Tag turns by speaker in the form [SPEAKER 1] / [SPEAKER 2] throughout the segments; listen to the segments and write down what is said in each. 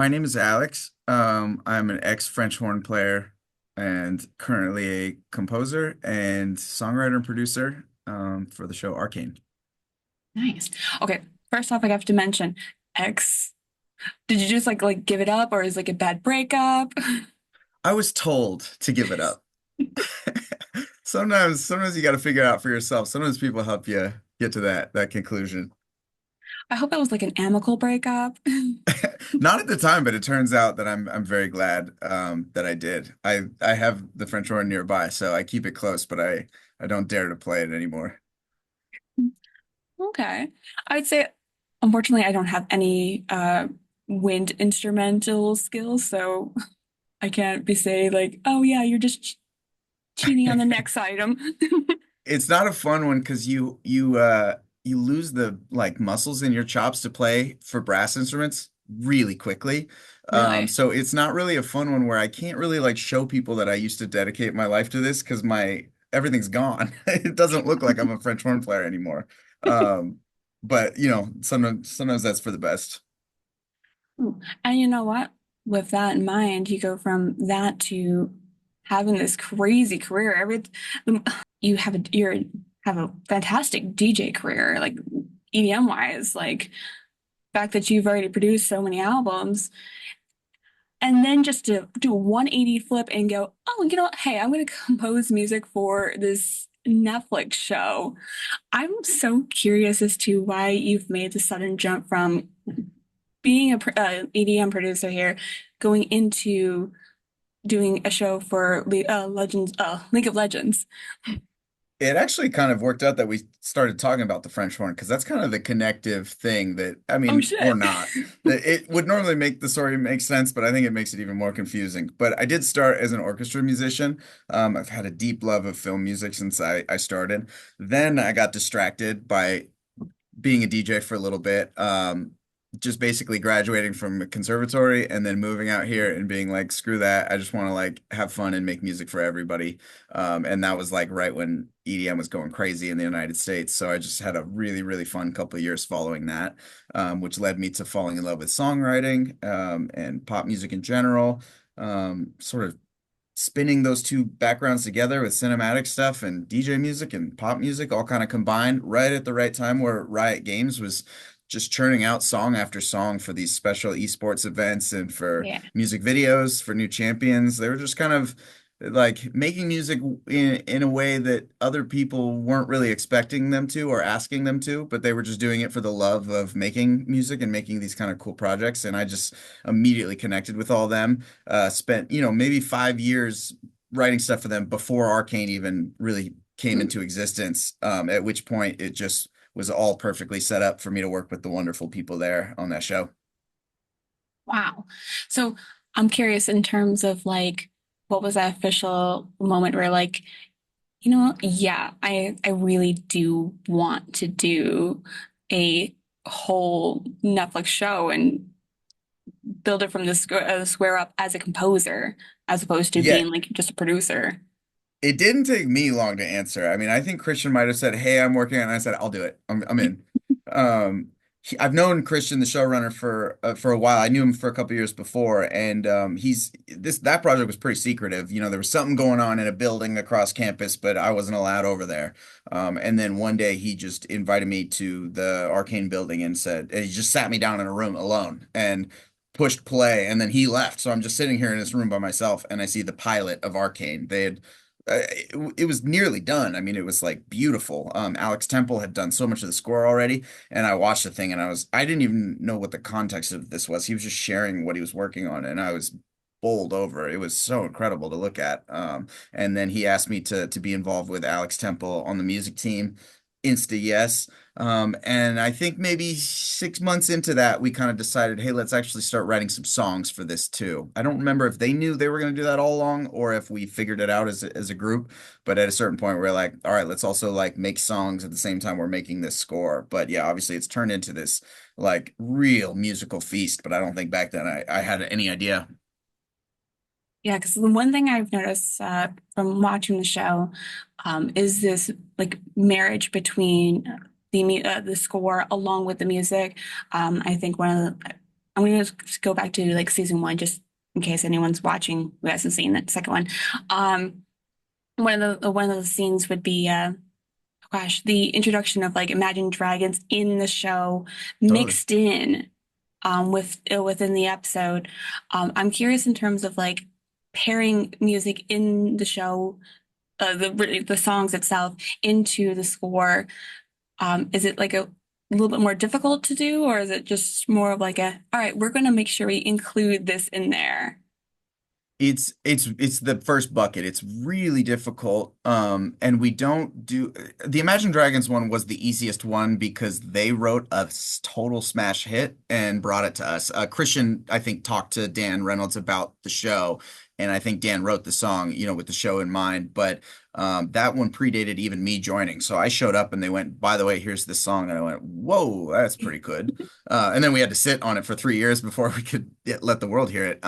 [SPEAKER 1] My name is Alex. I'm an ex-French horn player and currently a composer and songwriter and producer for the show Arcane.
[SPEAKER 2] Nice. Okay, first off, I have to mention X. Did you just like give it up, or is like a bad breakup?
[SPEAKER 1] I was told to give it up. Sometimes you got to figure it out for yourself. Sometimes people help you get to that conclusion.
[SPEAKER 2] I hope it was like an amicable breakup.
[SPEAKER 1] Not at the time, but it turns out that I'm very glad that I did. I have the French horn nearby, so I keep it close, but I don't dare to play it anymore.
[SPEAKER 2] Okay. I'd say, unfortunately, I don't have any wind instrumental skills, so I can't be say like, oh yeah, you're just cheating on the next item.
[SPEAKER 1] It's not a fun one because you lose the like muscles in your chops to play for brass instruments really quickly.
[SPEAKER 2] Really?
[SPEAKER 1] So it's not really a fun one where I can't really like show people that I used to dedicate my life to this because my everything's gone. It doesn't look like I'm a French horn player anymore. Um, but sometimes that's for the best.
[SPEAKER 2] Ooh. And you know what? With that in mind, you go from that to having this crazy career. You have a fantastic DJ career, like EDM wise, like fact that you've already produced so many albums, and then just to do a 180 flip and go, oh, you know what? Hey, I'm going to compose music for this Netflix show. I'm so curious as to why you've made the sudden jump from being EDM producer here, going into doing a show for League of Legends.
[SPEAKER 1] It actually kind of worked out that we started talking about the French horn because that's kind of the connective thing that, I
[SPEAKER 2] Oh
[SPEAKER 1] mean, or
[SPEAKER 2] shit.
[SPEAKER 1] not. It would normally make the story make sense, but I think it makes it even more confusing. But I did start as an orchestra musician. I've had a deep love of film music since I started. Then I got distracted by being a DJ for a little bit. Just basically graduating from a conservatory and then moving out here and being like, screw that. I just want to like have fun and make music for everybody. And that was like right when EDM was going crazy in the United States. So I just had a really, really fun couple of years following that, which led me to falling in love with songwriting, and pop music in general. Sort of spinning those two backgrounds together with cinematic stuff and DJ music and pop music all kind of combined right at the right time where Riot Games was just churning out song after song for these special esports events and for
[SPEAKER 2] Yeah.
[SPEAKER 1] music videos for new champions. They were just kind of like making music in a way that other people weren't really expecting them to or asking them to, but they were just doing it for the love of making music and making these kind of cool projects. And I just immediately connected with all them. Spent, maybe 5 years writing stuff for them before Arcane even really came into existence. At which point it just was all perfectly set up for me to work with the wonderful people there on that show.
[SPEAKER 2] Wow. So I'm curious in terms of like, what was that official moment where like, you know, yeah, I really do want to do a whole Netflix show and build it from the square up as a composer, as opposed to
[SPEAKER 1] Yeah,
[SPEAKER 2] being like just a producer.
[SPEAKER 1] it didn't take me long to answer. I mean, I think Christian might have said, "Hey, I'm working on," it," and I said, "I'll do it. I'm in." Um, I've known Christian, the showrunner, for a while. I knew him for a couple years before, and he's this that project was pretty secretive. There was something going on in a building across campus, but I wasn't allowed over there. And then one day he just invited me to the Arcane building and he just sat me down in a room alone and pushed play, and then he left. So I'm just sitting here in this room by myself, and I see the pilot of Arcane. It was nearly done. I mean, it was like beautiful. Alex Temple had done so much of the score already, and I watched the thing, and I didn't even know what the context of this was. He was just sharing what he was working on, and I was bowled over. It was so incredible to look at. And then he asked me to be involved with Alex Temple on the music team. Insta yes. And I think maybe 6 months into that, we kind of decided, hey, let's actually start writing some songs for this too. I don't remember if they knew they were going to do that all along or if we figured it out as a group. But at a certain point, we're like, all right, let's also like make songs at the same time we're making this score. But yeah, obviously it's turned into this like real musical feast. But I don't think back then I had any idea.
[SPEAKER 2] Yeah, because the one thing I've noticed from watching the show is this like marriage between the score along with the music. I think I'm gonna just go back to like season one, just in case anyone's watching who hasn't seen that second one. Um, one of the scenes would be gosh, the introduction of like Imagine Dragons in the show
[SPEAKER 1] Totally.
[SPEAKER 2] mixed in within the episode. I'm curious in terms of like pairing music in the show, the songs itself into the score. Is it like a little bit more difficult to do, or is it just more of like a, all right, we're going to make sure we include this in there?
[SPEAKER 1] It's the first bucket. It's really difficult. And we don't do the Imagine Dragons one was the easiest one because they wrote a total smash hit and brought it to us. Christian, I think, talked to Dan Reynolds about the show, and I think Dan wrote the song, with the show in mind. But that one predated even me joining. So I showed up and they went, by the way, here's this song. And I went, whoa, that's pretty good. And then we had to sit on it for 3 years before we could let the world hear it.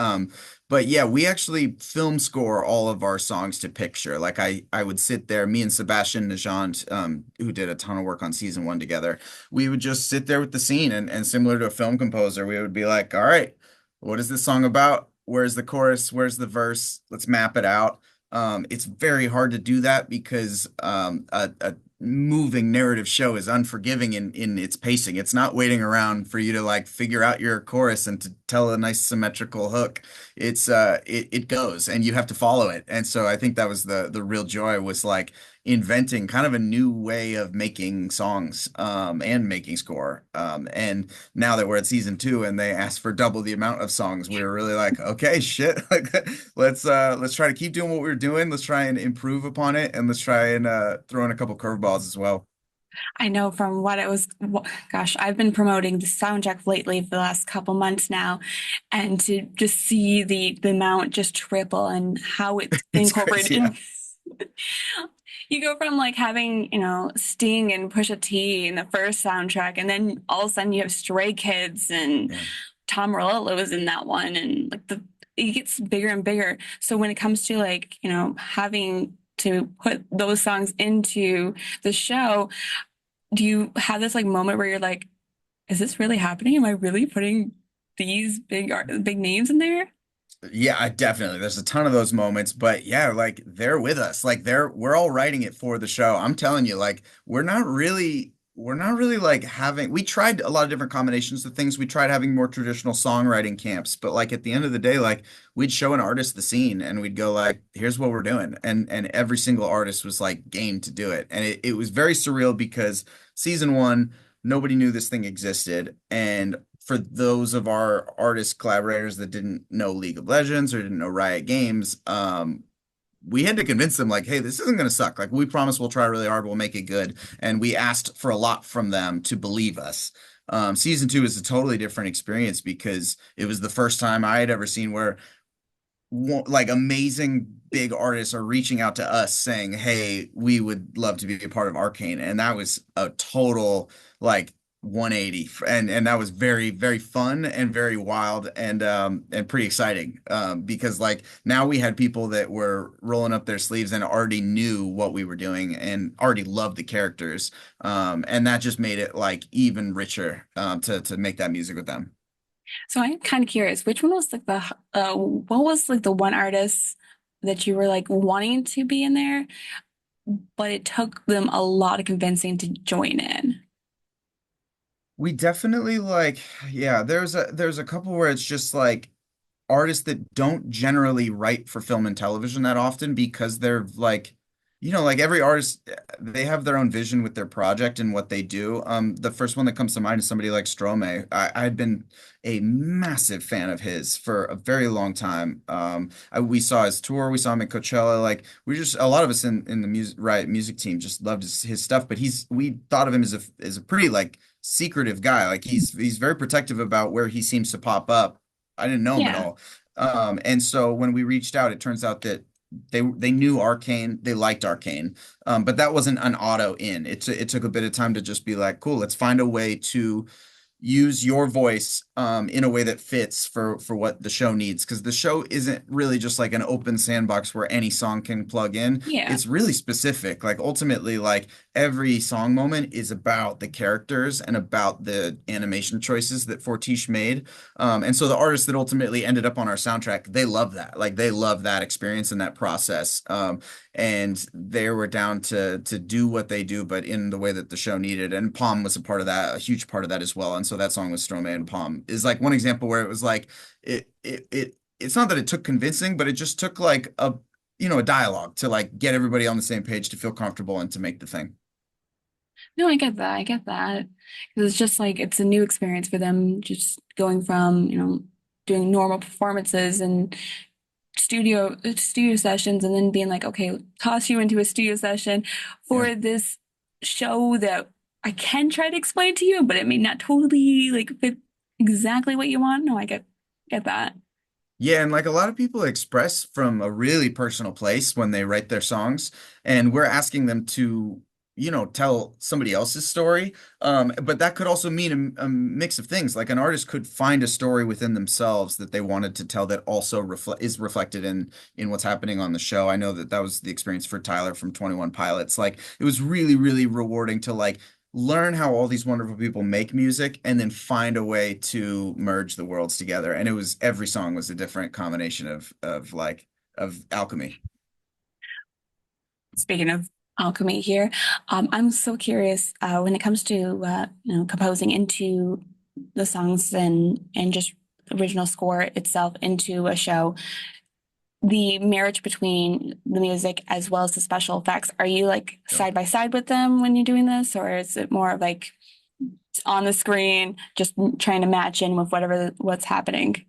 [SPEAKER 1] But yeah, we actually film score all of our songs to picture. Like I would sit there, me and Sebastian Najant, who did a ton of work on season one together, we would just sit there with the scene and similar to a film composer, we would be like, all right, what is this song about? Where's the chorus? Where's the verse? Let's map it out. It's very hard to do that because a moving narrative show is unforgiving in its pacing. It's not waiting around for you to like figure out your chorus and to tell a nice symmetrical hook. It goes and you have to follow it. And so I think that was the real joy was like inventing kind of a new way of making songs and making score. And now that we're at season two and they asked for double the amount of songs, we were really like, okay, shit, like let's try to keep doing what we're doing. Let's try and improve upon it, and let's try and throw in a couple curveballs as well.
[SPEAKER 2] I know from what it was, gosh, I've been promoting the soundtrack lately for the last couple months now, and to just see the amount just triple and how it's
[SPEAKER 1] It's
[SPEAKER 2] incorporated
[SPEAKER 1] crazy. Yeah.
[SPEAKER 2] in. You go from like having, Sting and Pusha T in the first soundtrack, and then all of a sudden you have Stray Kids and
[SPEAKER 1] Yeah.
[SPEAKER 2] Tom Morello was in that one, and like it gets bigger and bigger. So when it comes to like, having to put those songs into the show, do you have this like moment where you're like, is this really happening? Am I really putting these big names in there?
[SPEAKER 1] Yeah, definitely. There's a ton of those moments, but yeah, like they're with us. Like we're all writing it for the show. I'm telling you, like we're not really like we tried a lot of different combinations of things. We tried having more traditional songwriting camps, but like at the end of the day, like we'd show an artist the scene and we'd go like, here's what we're doing. And every single artist was like game to do it. And it was very surreal because season one, nobody knew this thing existed. And for those of our artist collaborators that didn't know League of Legends or didn't know Riot Games, we had to convince them like, hey, this isn't going to suck. Like we promise we'll try really hard, we'll make it good. And we asked for a lot from them to believe us. Season two is a totally different experience because it was the first time I had ever seen where like amazing big artists are reaching out to us saying, "Hey, we would love to be a part of Arcane." And that was a total like 180 and that was very very fun and very wild and pretty exciting because like now we had people that were rolling up their sleeves and already knew what we were doing and already loved the characters and that just made it like even richer to make that music with them.
[SPEAKER 2] So I'm kind of curious, which one was like what was like the one artist that you were like wanting to be in there, but it took them a lot of convincing to join in?
[SPEAKER 1] We definitely like, yeah, there's a couple where it's just like artists that don't generally write for film and television that often because they're like, like every artist, they have their own vision with their project and what they do. The first one that comes to mind is somebody like Stromae. I've been a massive fan of his for a very long time. We saw his tour, we saw him at Coachella. Like a lot of us in the music team just loved his stuff. But we thought of him as a pretty like secretive guy. Like he's very protective about where he seems to pop up. I didn't know him at
[SPEAKER 2] Yeah.
[SPEAKER 1] all. And so when we reached out, it turns out that they knew Arcane, they liked Arcane, but that wasn't an auto in. It took a bit of time to just be like, cool, let's find a way to use your voice in a way that fits for what the show needs. Because the show isn't really just like an open sandbox where any song can plug in.
[SPEAKER 2] Yeah.
[SPEAKER 1] It's really specific. Like ultimately, like every song moment is about the characters and about the animation choices that Fortiche made. And so the artists that ultimately ended up on our soundtrack, they love that. Like they love that experience and that process. And they were down to do what they do, but in the way that the show needed. And Palm was a part of that, a huge part of that as well. And so that song with Stromae and Palm is like one example where it was like it's not that it took convincing, but it just took like a dialogue to like get everybody on the same page to feel comfortable and to make the thing.
[SPEAKER 2] No, I get that. I get that. 'Cause it's just like it's a new experience for them, just going from, doing normal performances and studio sessions and then being like, okay, toss you into a studio session
[SPEAKER 1] Yeah.
[SPEAKER 2] for this show that I can try to explain to you, but it may not totally like fit exactly what you want. No, I get that.
[SPEAKER 1] Yeah, and like a lot of people express from a really personal place when they write their songs, and we're asking them to tell somebody else's story. But that could also mean a mix of things. Like an artist could find a story within themselves that they wanted to tell that also is reflected in what's happening on the show. I know that that was the experience for Tyler from 21 Pilots. Like it was really, really rewarding to like learn how all these wonderful people make music and then find a way to merge the worlds together. And it was every song was a different combination of alchemy.
[SPEAKER 2] Speaking of alchemy here, I'm so curious when it comes to composing into the songs and just original score itself into a show. The marriage between the music as well as the special effects. Are you like side by side with them when you're doing this, or is it more of like on the screen, just trying to match in with what's happening?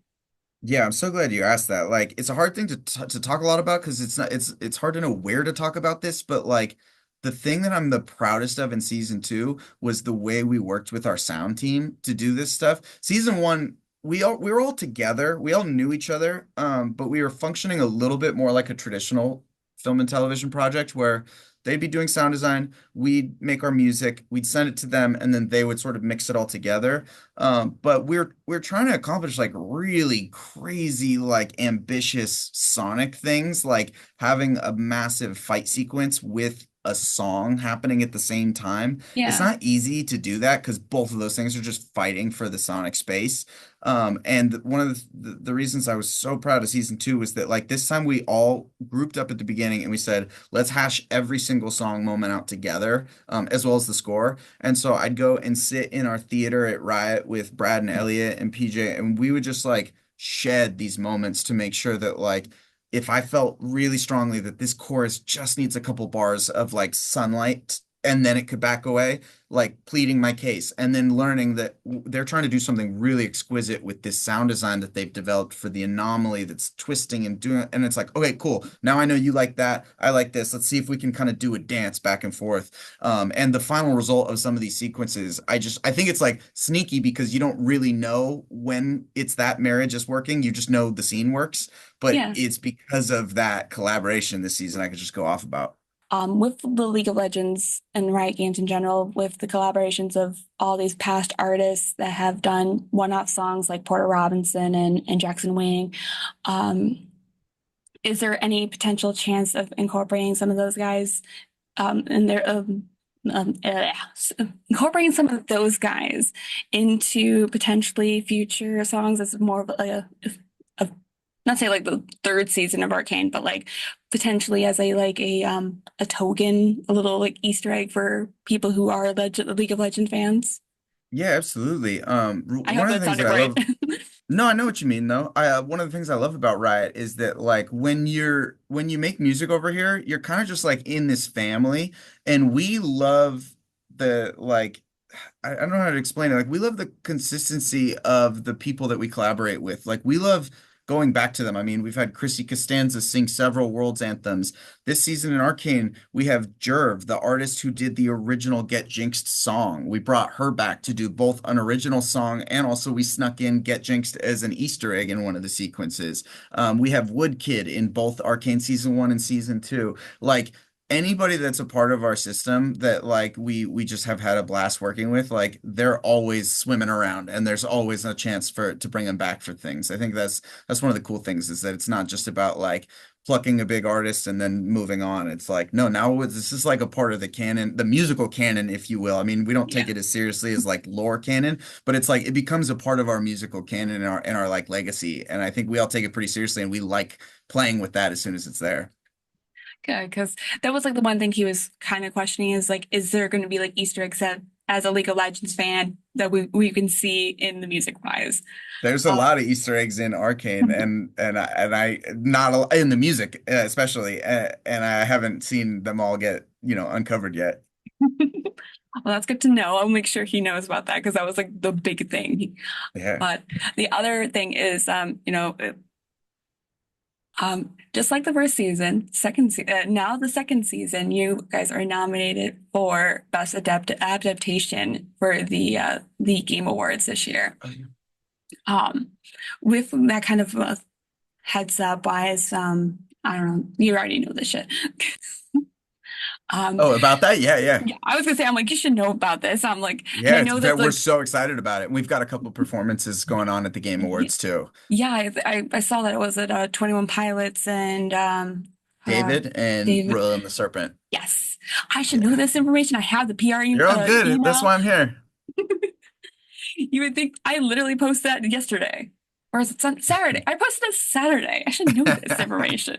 [SPEAKER 1] Yeah, I'm so glad you asked that. Like, it's a hard thing to talk a lot about because it's hard to know where to talk about this. But like, the thing that I'm the proudest of in season two was the way we worked with our sound team to do this stuff. Season one, we were all together. We all knew each other, but we were functioning a little bit more like a traditional film and television project where they'd be doing sound design, we'd make our music, we'd send it to them, and then they would sort of mix it all together. But we're trying to accomplish like really crazy, like ambitious sonic things, like having a massive fight sequence with a song happening at the same time. It's
[SPEAKER 2] Yeah.
[SPEAKER 1] not easy to do that because both of those things are just fighting for the sonic space. And one of the reasons I was so proud of season two was that like this time we all grouped up at the beginning and we said, let's hash every single song moment out together, as well as the score. And so I'd go and sit in our theater at Riot with Brad and Elliot and PJ, and we would just like shed these moments to make sure that like if I felt really strongly that this chorus just needs a couple bars of like sunlight and then it could back away, like pleading my case and then learning that they're trying to do something really exquisite with this sound design that they've developed for the anomaly that's twisting and doing it. And it's like, okay, cool. Now I know you like that. I like this. Let's see if we can kind of do a dance back and forth. And the final result of some of these sequences, I think it's like sneaky because you don't really know when it's that marriage is working. You just know the scene works, but
[SPEAKER 2] Yeah.
[SPEAKER 1] it's because of that collaboration this season I could just go off about.
[SPEAKER 2] With the League of Legends and Riot Games in general, with the collaborations of all these past artists that have done one-off songs like Porter Robinson and Jackson Wang, um, is there any potential chance of incorporating some of those guys in their incorporating some of those guys into potentially future songs as more of a not say like the third season of Arcane, but like potentially as a token, a little like Easter egg for people who are League of Legend fans.
[SPEAKER 1] Yeah, absolutely.
[SPEAKER 2] I
[SPEAKER 1] One
[SPEAKER 2] hope
[SPEAKER 1] of the
[SPEAKER 2] that
[SPEAKER 1] things
[SPEAKER 2] sounded
[SPEAKER 1] that I
[SPEAKER 2] right.
[SPEAKER 1] love. No, I know what you mean though. One of the things I love about Riot is that like when you make music over here, you're kind of just like in this family, and we love the like I don't know how to explain it. Like we love the consistency of the people that we collaborate with. Like we love going back to them. I mean, we've had Chrissy Costanza sing several World's anthems. This season in Arcane, we have Jerv, the artist who did the original Get Jinxed song. We brought her back to do both an original song and also we snuck in Get Jinxed as an Easter egg in one of the sequences. We have Woodkid in both Arcane season one and season two. Like anybody that's a part of our system that like we just have had a blast working with, like they're always swimming around and there's always a chance for to bring them back for things. I think that's one of the cool things is that it's not just about like plucking a big artist and then moving on. It's like, no, now this is like a part of the canon, the musical canon, if you will. I mean, we don't
[SPEAKER 2] Yeah.
[SPEAKER 1] take it as seriously as like lore canon, but it's like it becomes a part of our musical canon and our like legacy. And I think we all take it pretty seriously and we like playing with that as soon as it's there.
[SPEAKER 2] Good, because that was like the one thing he was kind of questioning is like, is there going to be like Easter eggs that, as a League of Legends fan, that we can see in the music wise?
[SPEAKER 1] There's a
[SPEAKER 2] Uh,
[SPEAKER 1] lot of Easter eggs in Arcane, and I not in the music especially, and I haven't seen them all get uncovered yet.
[SPEAKER 2] well, that's good to know. I'll make sure he knows about that because that was like the big thing.
[SPEAKER 1] Yeah.
[SPEAKER 2] But the other thing is, just like the first season, now the second season, you guys are nominated for Best Adaptation for the Game Awards this year. Um, with that kind of heads up wise, I don't know, you already know this shit. Um,
[SPEAKER 1] Oh, about that? Yeah, yeah.
[SPEAKER 2] yeah, I was gonna say, I'm like, you should know about this. I'm like, and
[SPEAKER 1] Yeah,
[SPEAKER 2] I know that
[SPEAKER 1] we're
[SPEAKER 2] like,
[SPEAKER 1] so excited about it. We've got a couple performances going on at the Game
[SPEAKER 2] yeah,
[SPEAKER 1] Awards too.
[SPEAKER 2] yeah, I saw that it was at 21 Pilots and uh,
[SPEAKER 1] David and
[SPEAKER 2] David.
[SPEAKER 1] Royal and the Serpent.
[SPEAKER 2] Yes, I should know
[SPEAKER 1] Yeah.
[SPEAKER 2] this information. I have the PR
[SPEAKER 1] You're all good. That's
[SPEAKER 2] email.
[SPEAKER 1] why I'm here.
[SPEAKER 2] You would think I literally posted that yesterday, or is it Saturday? I posted it Saturday. I should know this information.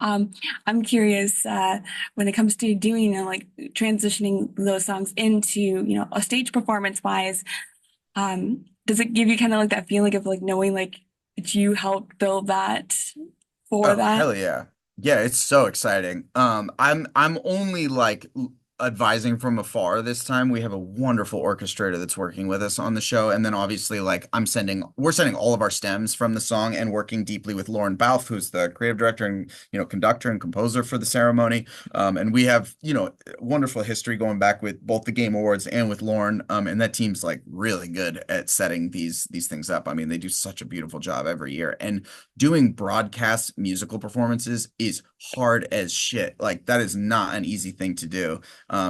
[SPEAKER 2] Um, I'm curious when it comes to doing like transitioning those songs into a stage performance wise. Does it give you kind of like that feeling of like knowing like that you helped build that for
[SPEAKER 1] Oh,
[SPEAKER 2] that?
[SPEAKER 1] hell yeah. Yeah, it's so exciting. I'm only like advising from afar this time. We have a wonderful orchestrator that's working with us on the show. And then obviously like we're sending all of our stems from the song and working deeply with Lauren Balfe, who's the creative director and conductor and composer for the ceremony. And we have, wonderful history going back with both the Game Awards and with Lauren. And that team's like really good at setting these things up. I mean, they do such a beautiful job every year. And doing broadcast musical performances is hard as shit. Like that is not an easy thing to do.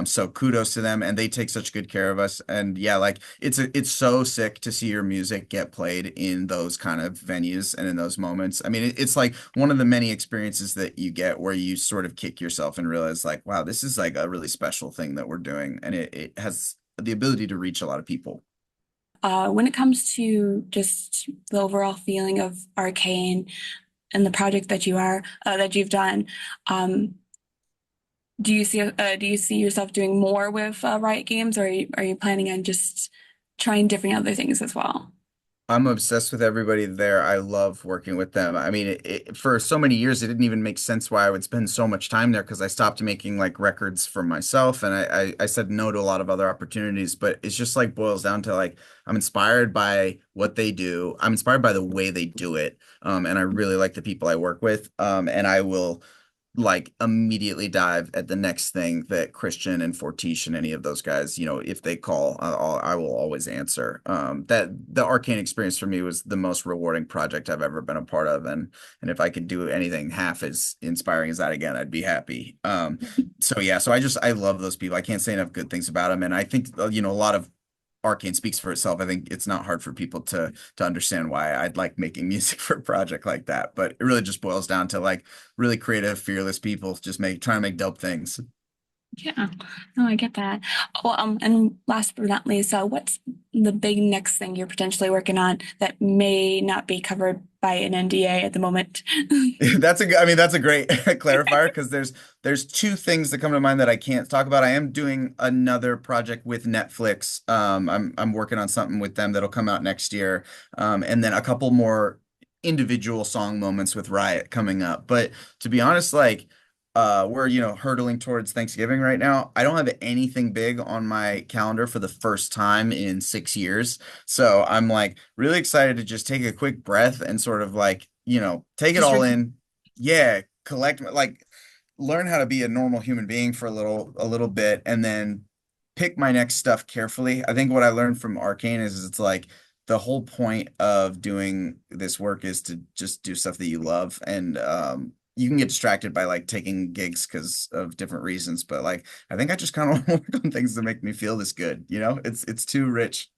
[SPEAKER 1] So kudos to them, and they take such good care of us. And yeah, like it's so sick to see your music get played in those kind of venues and in those moments. I mean, it's like one of the many experiences that you get where you sort of kick yourself and realize like, wow, this is like a really special thing that we're doing, and it has the ability to reach a lot of people.
[SPEAKER 2] When it comes to just the overall feeling of Arcane and the project that you've done, um, do you see yourself doing more with Riot Games, or are you planning on just trying different other things as well?
[SPEAKER 1] I'm obsessed with everybody there. I love working with them. I mean, for so many years, it didn't even make sense why I would spend so much time there because I stopped making like records for myself and I said no to a lot of other opportunities. But it's just like boils down to like I'm inspired by what they do. I'm inspired by the way they do it. And I really like the people I work with. And I will like immediately dive at the next thing that Christian and Fortiche and any of those guys, if they call, I will always answer. That the Arcane experience for me was the most rewarding project I've ever been a part of, and if I could do anything half as inspiring as that again, I'd be happy. So yeah, so I love those people. I can't say enough good things about them, and I think a lot of Arcane speaks for itself. I think it's not hard for people to understand why I'd like making music for a project like that. But it really just boils down to like really creative, fearless people just trying to make dope things.
[SPEAKER 2] Yeah, no, I get that. Well, and last but not least, what's the big next thing you're potentially working on that may not be covered by an NDA at the moment?
[SPEAKER 1] I mean, that's a great clarifier because there's two things that come to mind that I can't talk about. I am doing another project with Netflix. I'm working on something with them that'll come out next year. And then a couple more individual song moments with Riot coming up. But to be honest, like we're hurtling towards Thanksgiving right now. I don't have anything big on my calendar for the first time in 6 years. So I'm like really excited to just take a quick breath and sort of like, take it
[SPEAKER 2] Just
[SPEAKER 1] all
[SPEAKER 2] re
[SPEAKER 1] in. Yeah, collect like learn how to be a normal human being for a little bit and then pick my next stuff carefully. I think what I learned from Arcane is it's like the whole point of doing this work is to just do stuff that you love. And you can get distracted by like taking gigs because of different reasons, but like I think I just kind of want to work on things that make me feel this good, you know? It's too rich.